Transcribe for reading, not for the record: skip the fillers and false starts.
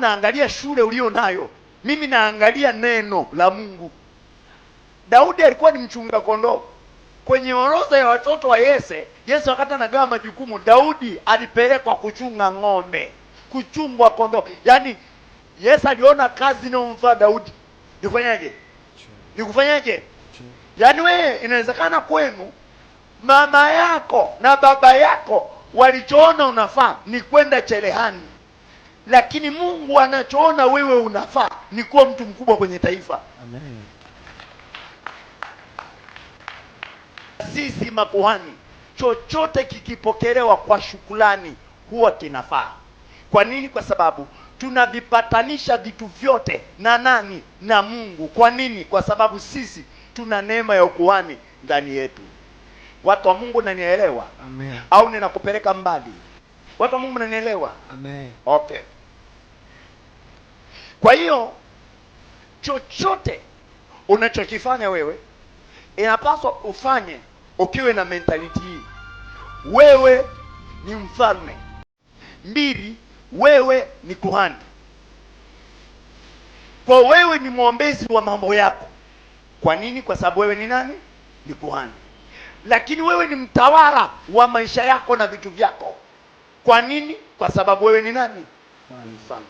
unaangalia shule ulio nayo, mimi naangalia neno la Mungu. Daudi alikuwa ni mchunga kondoo. Kwenye orodha ya watoto wa Yese, Yesu wakati anagawa majukumu, Daudi alipelekwa kuchunga ng'ombe, kuchungwa kondoo. Yaani Yesu aliona kazi inayomfaa Daudi. Nikufanyaje? Yaani wewe inawezekana kwenu mama yako na baba yako walichoona unafaa ni kwenda cherehani, lakini Mungu anachoona wewe unafaa ni kuwa mtu mkubwa kwenye taifa. Amen. Sisi makuhani, chochote kikipokelewa kwa shukrani huwa kinafaa. Kwa nini? Kwa sababu tunavipatanisha vitu vyote na nani? Na Mungu. Kwa nini? Kwa sababu sisi tuna neema ya ukuhani ndani yetu. Watu wa Mungu, nanielewa? Amen. Au ninakupeleka mbali? Watu wa Mungu, nanielewa? Amen. Okay. Kwa hiyo chochote unachokifanya wewe inapaswa ufanye ukiwe na mentality hii: wewe ni mfalme. 2, wewe ni kuhani. Kwa wewe ni mwombezi wa mambo yako. Kwa nini? Kwa sababu wewe ni nani? Ni kuhani. Lakini wewe ni mtawala wa maisha yako na vitu vyako. Kwa nini? Kwa sababu wewe ni nani? Mfalme.